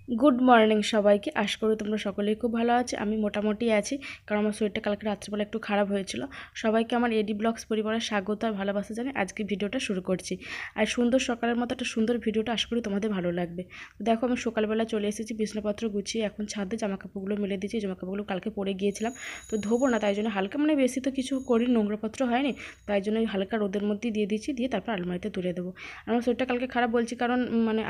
Good morning সবাইকে। আশা করি তোমরা সকলেই খুব ভালো আছো। আমি মোটামুটি আছি, কারণ আমার শরীরটা কালকে রাত্রিবেলা একটু খারাপ হয়েছিল। সবাইকে আমার এডি ব্লগস পরিবারের স্বাগত আর ভালোবাসা জানিয়ে আজকে ভিডিওটা শুরু করছি। আর সুন্দর সকালের মতো একটা সুন্দর ভিডিওটা আশা করি তোমাদের ভালো লাগবে। তো দেখো, আমি সকালবেলা চলে এসেছি, বিছানাপত্র গুছিয়ে এখন ছাদে জামাকাপড়গুলো মেলে দিয়েছি। জামাকাপড়গুলো কালকে পরে গিয়েছিলাম, তো ধোবো না, তাই জন্য হালকা বেশি তো কিছু করি, নোংরাপত্র হয়নি, তাই জন্য হালকা রোদের মধ্যেই দিয়ে দিচ্ছি, দিয়ে তারপর আলমারিতে তুলে দেবো। আমার শরীরটা কালকে খারাপ বলছি, কারণ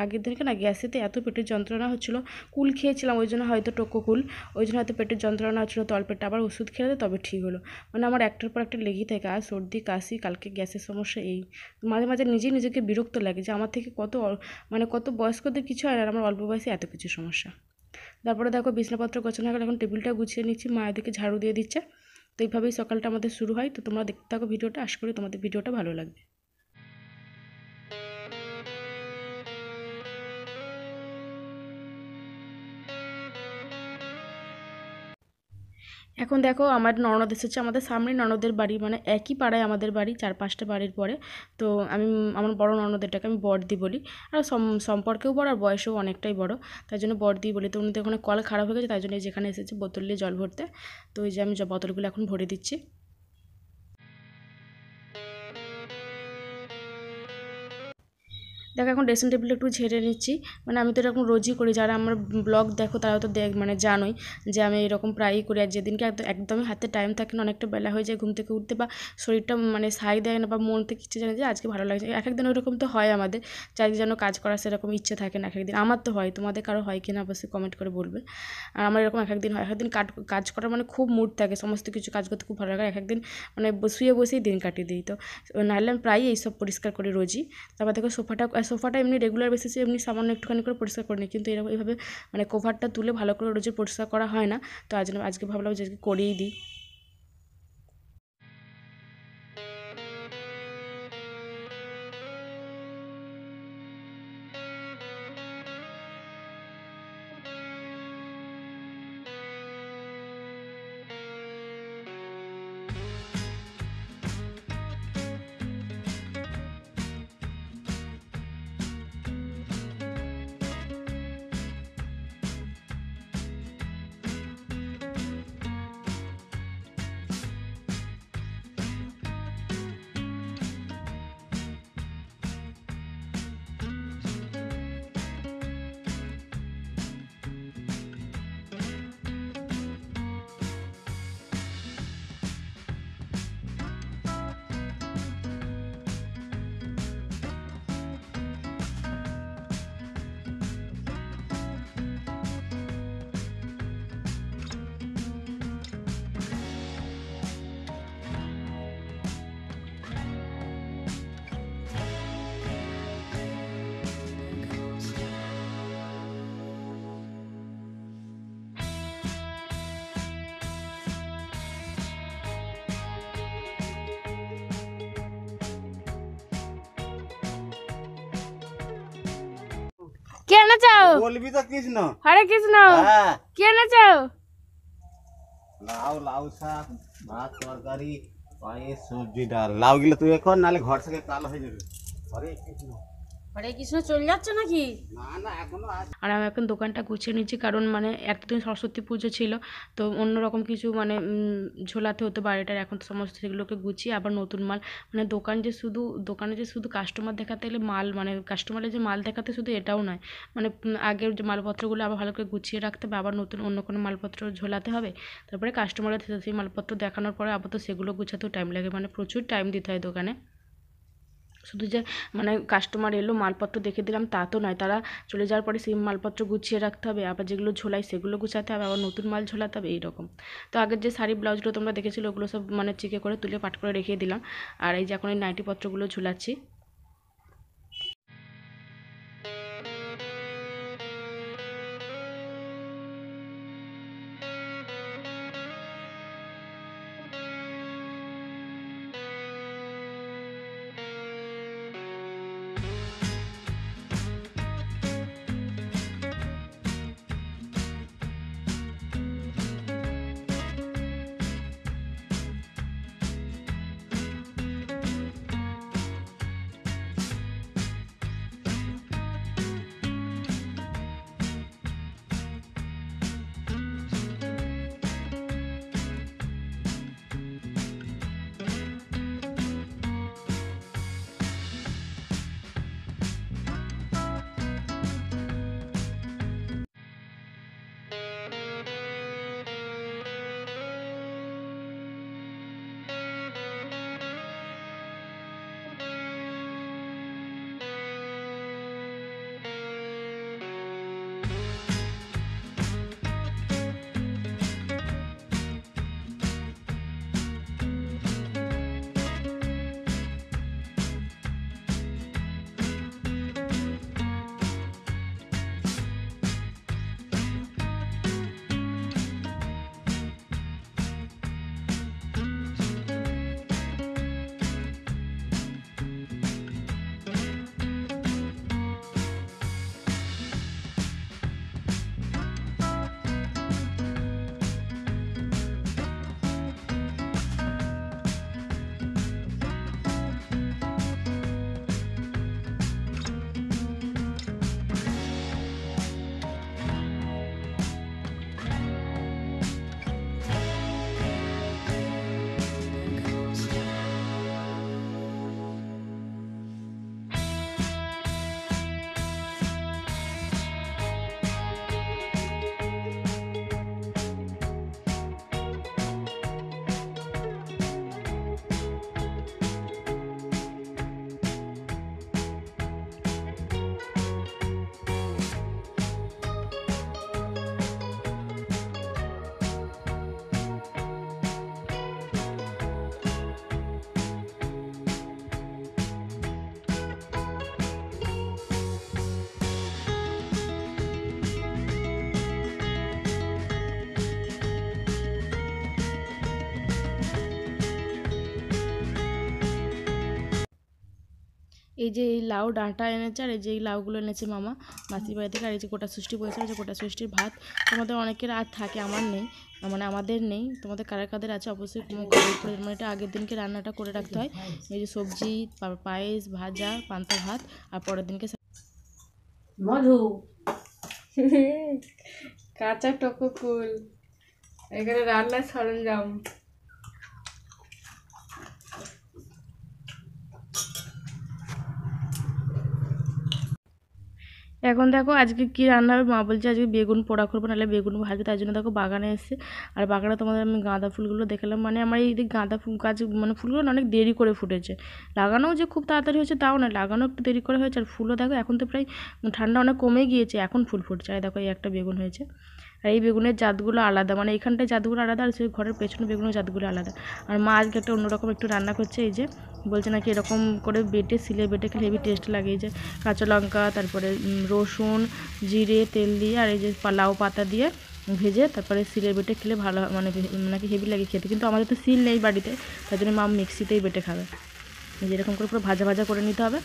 আগের দিনকে না গ্যাসেতে এত পেটের যন্ত্রণা হচ্ছিলো, কুল খেয়েছিলাম ওই জন্য, হয়তো টোকো কুল, ওই জন্য হয়তো পেটের যন্ত্রণা হচ্ছিলো, তলপেটটা আবার ওষুধ খেলে তবে ঠিক হলো। আমার একটার পর একটা লেগেই থাকে, আর সর্দি কাশি, কালকে গ্যাসের সমস্যা। এই মাঝে মাঝে নিজেকে বিরক্ত লাগে যে আমার থেকে কত বয়স্কদের কিছু হয় আর আমার অল্প বয়সে এত কিছু সমস্যা। তারপরে দেখো, বিছানাপত্র গোছানো হয়ে গেল, এখন টেবিলটা গুছিয়ে নিচ্ছি, মা এদিকে ঝাড়ু দিয়ে দিচ্ছে। তো এইভাবেই সকালটা আমাদের শুরু হয়। তো তোমরা দেখতে থাকো ভিডিওটা, আশা করি তোমাদের ভিডিওটা ভালো লাগবে। এখন দেখো, আমার ননদ এসেছে, আমাদের সামনে ননদের বাড়ি, একই পাড়ায় আমাদের বাড়ি, 4-5টা বাড়ির পরে। তো আমি আমার বড় ননদেরটাকে আমি বড়দি বলি, আর সম্পর্কেও বড় আর বয়সেও অনেকটাই বড়, তাই জন্য বড়দি বলি। তো উনিদের ওখানে কল খারাপ হয়ে গেছে, তাই জন্য যেখানে এসেছে বোতল নিয়ে জল ভরতে। তো ওই যে আমি বোতলগুলো এখন ভরে দিচ্ছি। দেখো, এখন ড্রেসিং টেবিলটা একটু ঝেড়ে নিচ্ছি। আমি তো এরকম রোজই করি, যারা আমার ব্লগ দেখো তারা তো জানোই যে আমি এরকম প্রায়ই করি। আর যেদিনকে একদমই হাতে টাইম থাকে না, অনেকটা বেলা হয়ে যায় ঘুম থেকে উঠতে, বা শরীরটা সায় দেয় না, বা মন থেকে ইচ্ছে জানে যে আজকে ভালো লাগছে, এক একদিন ওইরকম তো হয় আমাদের, চারিদিকে যেন কাজ করার সেরকম ইচ্ছে থাকে না এক একদিন। আমার তো হয়, তোমাদের কারো হয় কিনা অবশ্যই কমেন্ট করে বলবে। আর আমার এরকম এক একদিন হয়, এক একদিন কাজ করার খুব মুড থাকে, সমস্ত কিছু কাজ করতে খুব ভালো লাগে, এক একদিন শুয়ে বসেই দিন কাটিয়ে দিই। তো নাহলে আমি প্রায়ই এইসব পরিষ্কার করি রোজই। তারপর দেখো, সোফাটা এমনি রেগুলার বেসিসে এমনি সামান্য একটুখানি করে পরিষ্কার করে নিই, কিন্তু এইভাবে কভারটা তুলে ভালো করে রোজে পরিষ্কার করা হয় না। তো আজকে ভাবলাম যে আজকে করেই দিই। কে এনেছাও? বলবি তো কৃষ্ণ। হরে কৃষ্ণ। হ্যাঁ, কে এনেছাও? লাউ শাক, ভাত, তরকারি, পায়েস, সবজি, ডাল। লাউ গিলে তুই এখন, নাহলে ঘর থেকে কালো হয়ে যাবে। হরে কৃষ্ণ। হরে কৃষ্ণ চলে যাচ্ছে নাকি? না না, এখনো আছে। আর আমি এখন দোকানটা গুছিয়ে নিচ্ছি, কারণ এতদিন সরস্বতী পুজো ছিল, তো অন্যরকম কিছু ঝোলাতে হতো বাড়িটার। এখন তো সমস্ত সেগুলোকে গুছিয়ে আবার নতুন মাল, দোকানে যে শুধু কাস্টমার দেখাতে গেলে মাল, কাস্টমারের যে মাল দেখাতে শুধু এটাও নয়, আগের যে মালপত্রগুলো আবার ভালো করে গুছিয়ে রাখতে হবে, আবার নতুন অন্য কোনো মালপত্র ঝোলাতে হবে। তারপরে কাস্টমারের সেই মালপত্র দেখানোর পরে আবার তো সেগুলো গুছাতেও টাইম লাগে, প্রচুর টাইম দিতে হয় দোকানে। শুধু যে কাস্টমার এলো মালপত্র দেখে দিলাম তা তো নয়, তারা চলে যাওয়ার পরে সেই মালপত্র গুছিয়ে রাখতে হবে, আবার যেগুলো ঝোলাই সেগুলো গুছাতে হবে, আবার নতুন মাল ঝোলাতে হবে, এইরকম। তো আগের যে শাড়ি ব্লাউজগুলো তোমরা দেখেছিলো ওগুলো সব চিকে করে তুলে পাট করে রেখে দিলাম। আর এই যে এখন এই নাইটিপত্রগুলো ঝুলাচ্ছি। এই যে এই লাউ ডাঁটা এনেছে, আর এই যে এই লাউগুলো এনেছে মামা মাসির বাড়ি থেকে। আর এই যে গোটা ষষ্ঠী বলেছে, যে গোটা ষষ্ঠীর ভাত তোমাদের অনেকের আর থাকে, আমার নেই, মানে আমাদের নেই, তোমাদের কাদের কাদের আছে অবশ্যই কমেন্ট করে, মানে এটা আগের দিনকে রান্নাটা করে রাখতে হয়। এই যে সবজি, পায়েস, ভাজা, পান্তা ভাত, আর পরের দিনকে মধু কাঁচা টকো কুল, এখানে রান্নার সরঞ্জাম। এখন দেখো আজকে কি রান্না হবে, মা বলছে আজকে বেগুন পোড়া করবো, নাহলে বেগুন ভাজবে, তাই জন্য দেখো বাগানে এসেছে। আর বাগানে তোমাদের আমি গাঁদা ফুলগুলো দেখালাম, মানে আমার এই গাঁদা ফুল গাছ, মানে ফুলগুলো না অনেক দেরি করে ফুটেছে। লাগানোও যে খুব তাড়াতাড়ি হয়েছে তাও না, লাগানো একটু দেরি করে হয়েছে। আর ফুলও দেখো এখন তো প্রায় ঠান্ডা অনেক কমে গিয়েছে, এখন ফুল ফুটছে। আর দেখো এই একটা বেগুন হয়েছে। আর এই বেগুনের জাতগুলো আলাদা, মানে এখানটায় জাতগুলো আলাদা, আর সেই ঘরের পেছনে বেগুনের জাতগুলো আলাদা। আর মা আজকে একটা অন্যরকম একটু রান্না করছে, এই যে বলছে নাকি এরকম করে বেটে সিলে বেটে খেলে হেভি টেস্ট লাগে। এই যে কাঁচা লঙ্কা, তারপরে রসুন, জিরে, তেল দিয়ে, আর এই যে লাউ পাতা দিয়ে ভেজে তারপরে সিলে বেটে খেলে ভালো, মানে নাকি হেভি লাগে খেতে। কিন্তু আমাদের তো সিল নেই বাড়িতে, তাই জন্য মা মিক্সিতেই বেটে খাবে। যেরকম করে পুরো ভাজা ভাজা করে নিতে হবে,